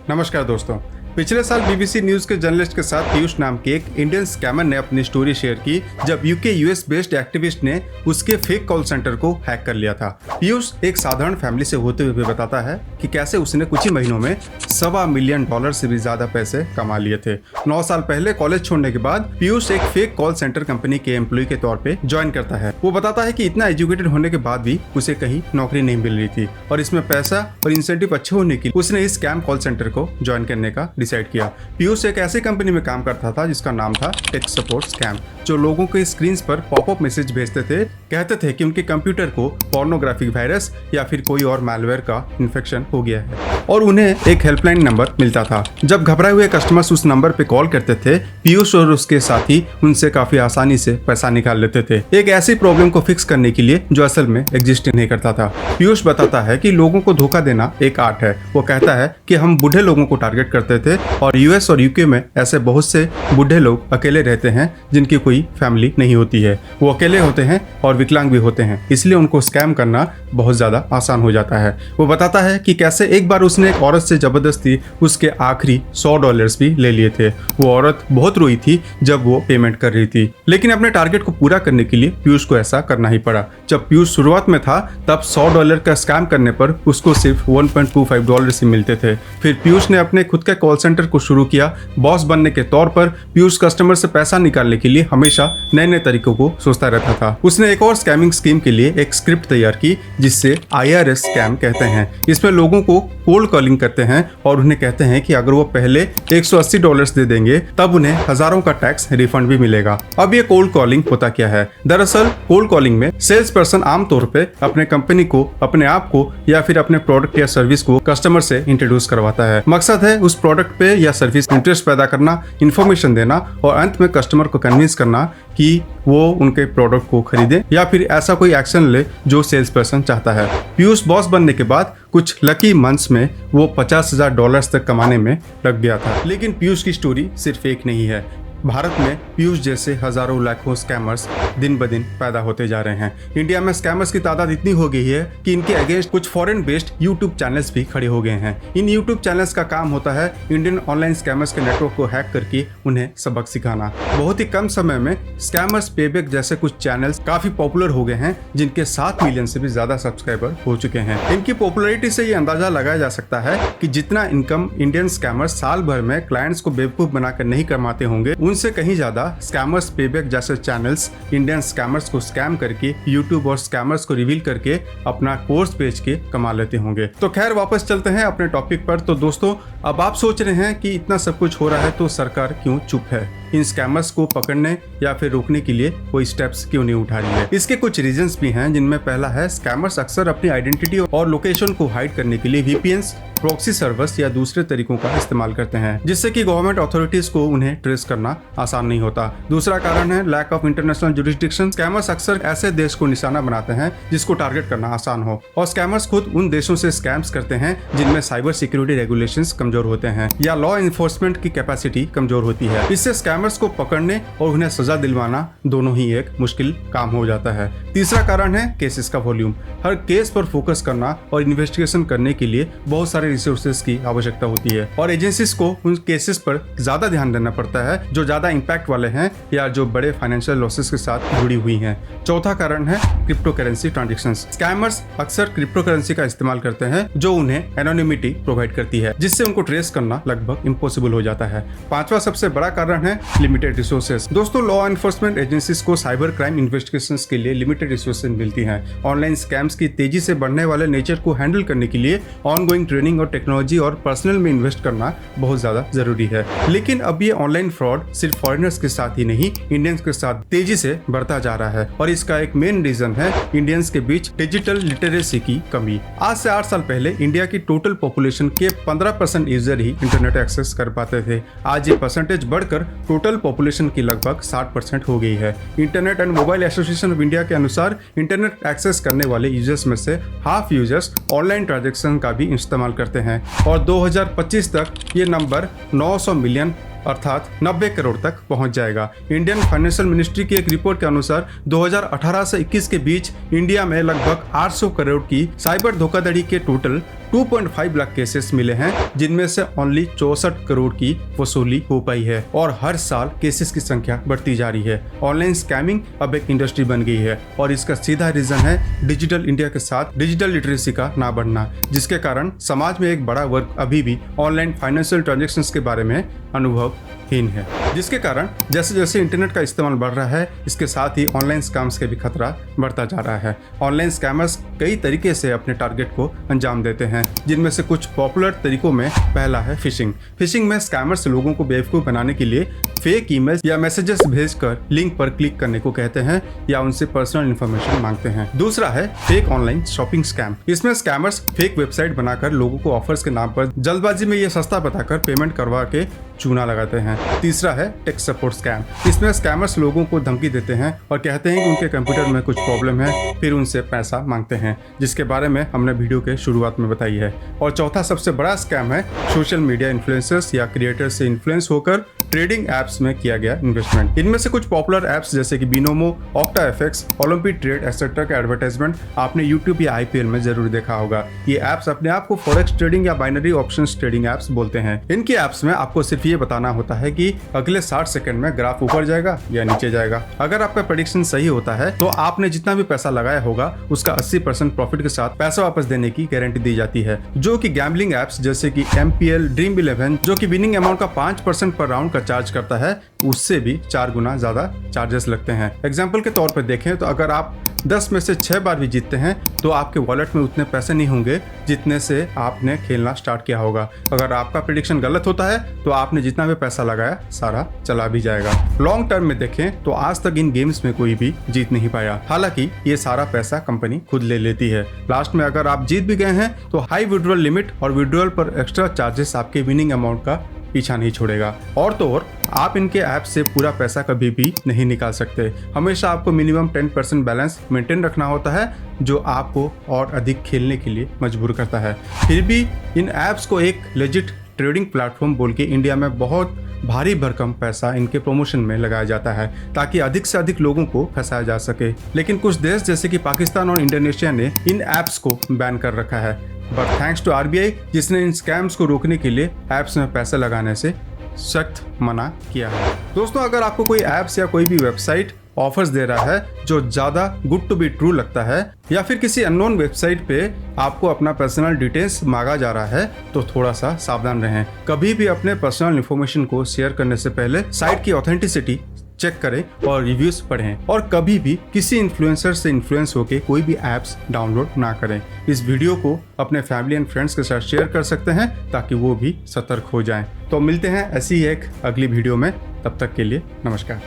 नमस्कार दोस्तों। पिछले साल बीबीसी न्यूज के जर्नलिस्ट के साथ पीयूष नाम के एक इंडियन स्कैमर ने अपनी स्टोरी शेयर की जब यूके यूएस बेस्ड एक्टिविस्ट ने उसके फेक कॉल सेंटर को हैक कर लिया था। पीयूष एक साधारण फैमिली से होते हुए बताता है कि कैसे उसने कुछ ही महीनों में $1.25 मिलियन से भी ज्यादा पैसे कमा लिए थे। 9 साल पहले कॉलेज छोड़ने के बाद पीयूष एक फेक कॉल सेंटर कंपनी के एम्प्लॉय के तौर पे ज्वाइन करता है। वो बताता है कि इतना एजुकेटेड होने के बाद भी उसे कहीं नौकरी नहीं मिल रही थी और इसमें पैसा और इंसेंटिव अच्छे होने के लिए उसने इस स्कैम कॉल सेंटर को ज्वाइन करने का डिसाइड किया। पीयूष एक ऐसी कंपनी में काम करता था जिसका नाम था टेक सपोर्ट स्कैम, जो लोगों के स्क्रीन पर पॉपअप मैसेज भेजते थे, कहते थे कि उनके कंप्यूटर को पोर्नोग्राफिक वायरस या फिर कोई और मैलवेयर का इन्फेक्शन हो गया है और उन्हें एक हेल्पलाइन नंबर मिलता था। जब घबराए हुए कस्टमर्स उस नंबर पे कॉल करते थे, पीयूष और उसके साथी उनसे काफी आसानी से पैसा निकाल लेते थे, एक ऐसी प्रॉब्लम को फिक्स करने के लिए जो असल में एग्जिस्ट नहीं करता था। पीयूष बताता है कि लोगों को धोखा देना एक आर्ट है। वो कहता है कि हम बूढ़े लोगों को टारगेट करते थे और यूएस और यूके में ऐसे बहुत से बूढ़े लोग अकेले रहते हैं जिनकी कोई फैमिली नहीं होती है। वो अकेले होते हैं और विकलांग भी होते हैं, इसलिए उनको स्कैम करना बहुत ज्यादा आसान हो जाता है। वो बताता है कि कैसे एक बार उसने एक औरत से जबरदस्ती उसके आखिरी $100 भी ले लिए थे। वो औरत बहुत रोई थी जब वो पेमेंट कर रही थी, लेकिन अपने टारगेट को पूरा करने के लिए पीयूष को ऐसा करना ही पड़ा। जब पीयूष शुरुआत में था तब $100 का स्कैम करने पर उसको सिर्फ $1.25 ही मिलते थे। फिर पीयूष ने अपने खुद के कॉल सेंटर को शुरू किया। बॉस बनने के तौर पर पीयूष कस्टमर से पैसा निकालने के लिए हमेशा नए नए तरीकों को सोचता रहता था। उसने एक और स्कैमिंग स्कीम के लिए एक स्क्रिप्ट तैयार की जिससे IRS स्कैम कहते हैं। इसमें लोगों को कोल्ड कॉलिंग करते हैं और उन्हें कहते हैं कि अगर वो पहले $180 दे देंगे तब उन्हें हजारों का टैक्स रिफंड भी मिलेगा। अब ये कोल्ड कॉलिंग होता क्या है? दरअसल कोल्ड कॉलिंग में सेल्स पर्सन आमतौर पे अपने कंपनी को, अपने आप को या फिर अपने प्रोडक्ट या सर्विस को कस्टमर से इंट्रोड्यूस करवाता है। मकसद है उस प्रोडक्ट पे या सर्विस इंटरेस्ट पैदा करना, इन्फॉर्मेशन देना और अंत में कस्टमर को कन्विंस करना कि वो उनके प्रोडक्ट को खरीदे या फिर ऐसा कोई एक्शन ले जो सेल्स पर्सन चाहता है। पीयूष बॉस बनने के बाद कुछ लकी मंथ्स में वो $50,000 तक कमाने में लग गया था। लेकिन पीयूष की स्टोरी सिर्फ एक नहीं है। भारत में पीयूष जैसे हजारों लाखों स्कैमर्स दिन ब दिन पैदा होते जा रहे हैं। इंडिया में स्कैमर्स की तादाद इतनी हो गई है कि इनके अगेंस्ट कुछ फॉरेन बेस्ड यूट्यूब चैनल्स भी खड़े हो गए हैं। इन यूट्यूब चैनल्स का काम होता है इंडियन ऑनलाइन स्कैमर्स के नेटवर्क को हैक करके उन्हें सबक सिखाना। बहुत ही कम समय में स्कैमर्स पेबैक जैसे कुछ चैनल्स काफी पॉपुलर हो गए हैं जिनके 7 मिलियन से भी ज्यादा सब्सक्राइबर हो चुके हैं। इनकी पॉपुलैरिटी से ये अंदाजा लगाया जा सकता है कि जितना इनकम इंडियन स्कैमर्स साल भर में क्लाइंट्स को बेवकूफ बनाकर नहीं कमाते होंगे, उनसे कहीं ज्यादा स्कैमर्स पेबैक जैसे चैनल्स इंडियन स्कैमर्स को स्कैम करके यूट्यूब और स्कैमर्स को रिवील करके अपना कोर्स बेच के कमा लेते होंगे। तो खैर वापस चलते हैं अपने टॉपिक पर। तो दोस्तों, अब आप सोच रहे हैं कि इतना सब कुछ हो रहा है तो सरकार क्यों चुप है? इन स्कैमर्स को पकड़ने या फिर रोकने के लिए कोई स्टेप्स क्यों नहीं उठा रही है? इसके कुछ रीजंस भी हैं, जिनमें पहला है स्कैमर्स अक्सर अपनी आइडेंटिटी और लोकेशन को हाइड करने के लिए VPNs, प्रॉक्सी सर्वर्स या दूसरे तरीकों का इस्तेमाल करते हैं, जिससे कि गवर्नमेंट अथॉरिटीज को उन्हें ट्रेस करना आसान नहीं होता। दूसरा कारण है lack of international jurisdiction. Scammers अक्सर ऐसे देश को निशाना बनाते हैं जिसको टारगेट करना आसान हो, और स्कैमर्स खुद उन देशों से स्कैम्स करते हैं जिनमें साइबर सिक्योरिटी रेगुलेशंस कमजोर होते हैं या लॉ एनफोर्समेंट की कैपेसिटी कमजोर होती है। इससे स्कैमर्स को पकड़ने और उन्हें सजा दिलवाना दोनों ही एक मुश्किल काम हो जाता है। तीसरा कारण है केसेस का वॉल्यूम। हर केस पर फोकस करना और इन्वेस्टिगेशन करने के लिए बहुत सारे रिसोर्सेज की आवश्यकता होती है और एजेंसीज को उन केसेस पर ज्यादा ध्यान देना पड़ता है जो ज्यादा इंपैक्ट वाले हैं या जो बड़े फाइनेंशियल लॉसेस के साथ जुड़ी हुई हैं। चौथा कारण है क्रिप्टो करेंसी ट्रांजैक्शंस। स्कैमर्स अक्सर क्रिप्टो करेंसी का इस्तेमाल करते हैं जो उन्हें एनोनिमिटी प्रोवाइड करती है, जिससे उनको ट्रेस करना लगभग इम्पॉसिबल हो जाता है। पांचवा सबसे बड़ा कारण है लिमिटेड रिसोर्सेज। दोस्तों, लॉ एनफोर्समेंट एजेंसीज को साइबर क्राइम इन्वेस्टिगेशंस के लिए लिमिटेड रिसोर्सेज मिलती हैं। ऑनलाइन स्कैम्स की तेजी से बढ़ने वाले नेचर को हैंडल करने के लिए ऑनगोइंग ट्रेनिंग और टेक्नोलॉजी और पर्सनल में इन्वेस्ट करना बहुत ज्यादा जरूरी है। लेकिन अब ये ऑनलाइन फ्रॉड सिर्फ फॉरेनर्स के साथ ही नहीं, इंडियंस के साथ तेजी से बढ़ता जा रहा है और इसका एक मेन रीजन है इंडियंस के बीच डिजिटल लिटरेसी की कमी। आज से 8 साल पहले इंडिया की टोटल पॉपुलेशन के 15% यूजर ही इंटरनेट एक्सेस कर पाते थे। आज ये परसेंटेज बढ़कर टोटल पॉपुलेशन की लगभग 60% हो गई है। Internet and mobile association of India के अनुसार इंटरनेट एक्सेस करने वाले यूजर्स में से हाफ यूजर्स ऑनलाइन ट्रांजैक्शन का भी इस्तेमाल करते हैं और 2025 तक ये नंबर 900 मिलियन अर्थात 90 करोड़ तक पहुंच जाएगा। इंडियन फाइनेंशियल मिनिस्ट्री की एक रिपोर्ट के अनुसार 2018 से 21 के बीच इंडिया में लगभग 800 करोड़ की साइबर धोखाधड़ी के टोटल 2.5 लाख केसेस मिले हैं, जिनमें से ओनली 64 करोड़ की वसूली हो पाई है और हर साल केसेस की संख्या बढ़ती जा रही है। ऑनलाइन स्कैमिंग अब एक इंडस्ट्री बन गई है और इसका सीधा रीजन है डिजिटल इंडिया के साथ डिजिटल लिटरेसी का ना बढ़ना, जिसके कारण समाज में एक बड़ा वर्ग अभी भी ऑनलाइन फाइनेंशियल ट्रांजैक्शंस के बारे में अनुभवहीन है, जिसके कारण जैसे जैसे इंटरनेट का इस्तेमाल बढ़ रहा है, इसके साथ ही ऑनलाइन स्कैम्स के भी खतरा बढ़ता जा रहा है। ऑनलाइन स्कैमर्स कई तरीके से अपने टारगेट को अंजाम देते हैं, जिनमें से कुछ पॉपुलर तरीकों में पहला है फिशिंग। फिशिंग में स्कैमर्स लोगों को बेवकूफ बनाने के लिए फेक ईमेल या मैसेजेस भेजकर लिंक पर क्लिक करने को कहते हैं या उनसे पर्सनल इन्फॉर्मेशन मांगते हैं। दूसरा है फेक ऑनलाइन शॉपिंग स्कैम। इसमें स्कैमर्स फेक वेबसाइट बनाकर लोगों को ऑफर्स के नाम पर जल्दबाजी में ये सस्ता बताकर पेमेंट करवा के चूना लगाते हैं। तीसरा है टेक सपोर्ट स्कैम। इसमें स्कैमर्स लोगों को धमकी देते हैं और कहते हैं कि उनके कंप्यूटर में कुछ प्रॉब्लम है, फिर उनसे पैसा मांगते हैं, जिसके बारे में हमने वीडियो के शुरुआत में बताई है। और चौथा सबसे बड़ा स्कैम है सोशल मीडिया इन्फ्लुएंसर्स या क्रिएटर्स से इन्फ्लुएंस होकर ट्रेडिंग एप्स में किया गया इन्वेस्टमेंट। इनमें से कुछ पॉपुलर एप्स जैसे कि Binomo, octa FX, Olympic trade etcetera का एडवर्टाइजमेंट आपने यूट्यूब या आईपीएल में जरूर देखा होगा। ये एप्स अपने आप को फॉरेक्स ट्रेडिंग या बाइनरी ऑप्शंस ट्रेडिंग एप्स बोलते हैं। इनकी एप्स में आपको सिर्फ ये बताना होता है कि अगले 60 सेकंड में ग्राफ ऊपर जाएगा या नीचे जाएगा। अगर आपका प्रेडिक्शन सही होता है तो आपने जितना भी पैसा लगाया होगा उसका 80% प्रॉफिट के साथ पैसा वापस देने की गारंटी दी जाती है। जो कि गैम्बलिंग एप्स जैसे कि MPL, ड्रीम 11 जो कि विनिंग अमाउंट का 5% पर राउंड का चार्ज करता है, उससे भी 4 गुना ज्यादा चार्जेस लगते हैं। एग्जाम्पल के तौर पर देखें तो अगर आप 10 में से 6 बार भी जीतते हैं तो आपके वॉलेट में उतने पैसे नहीं होंगे जितने से आपने खेलना स्टार्ट किया होगा। अगर आपका प्रेडिक्शन गलत होता है तो आपने जितना भी पैसा लगाया सारा चला भी जाएगा। लॉन्ग टर्म में देखें तो आज तक इन गेम्स में कोई भी जीत नहीं पाया, हालांकि ये सारा पैसा कंपनी खुद ले लेती है। लास्ट में अगर आप जीत भी गए हैं तो हाई विड्रॉल लिमिट और विड्रॉल पर एक्स्ट्रा चार्जेस आपके विनिंग अमाउंट का पीछा नहीं छोड़ेगा। और तो और आप इनके ऐप से पूरा पैसा कभी भी नहीं निकाल सकते। हमेशा आपको मिनिमम 10% बैलेंस मेंटेन रखना होता है, जो आपको और अधिक खेलने के लिए मजबूर करता है। फिर भी इन ऐप्स को एक लेजिट ट्रेडिंग प्लेटफॉर्म बोल के इंडिया में बहुत भारी भरकम पैसा इनके प्रमोशन में लगाया जाता है ताकि अधिक से अधिक लोगों को फंसाया जा सके। लेकिन कुछ देश जैसे कि पाकिस्तान और इंडोनेशिया ने इन ऐप्स को बैन कर रखा है, बट थैंक्स टू RBI जिसने इन स्कैम्स को रोकने के लिए ऐप्स में पैसा लगाने से सख्त मना किया है। दोस्तों, अगर आपको कोई ऐप्स या कोई भी वेबसाइट ऑफर्स दे रहा है जो ज़्यादा गुड टू बी ट्रू लगता है या फिर किसी अननोन वेबसाइट पे आपको अपना पर्सनल डिटेल्स मांगा जा रहा है तो थोड़ा सा सावधान रहें। कभी भी अपने पर्सनल इन्फॉर्मेशन को शेयर करने से पहले साइट की ऑथेंटिसिटी चेक करें और रिव्यूज पढ़ें और कभी भी किसी इन्फ्लुएंसर से इन्फ्लुएंस होकर कोई भी ऐप्स डाउनलोड ना करें। इस वीडियो को अपने फैमिली एंड फ्रेंड्स के साथ शेयर कर सकते हैं ताकि वो भी सतर्क हो जाएं। तो मिलते हैं ऐसी ही एक अगली वीडियो में, तब तक के लिए नमस्कार।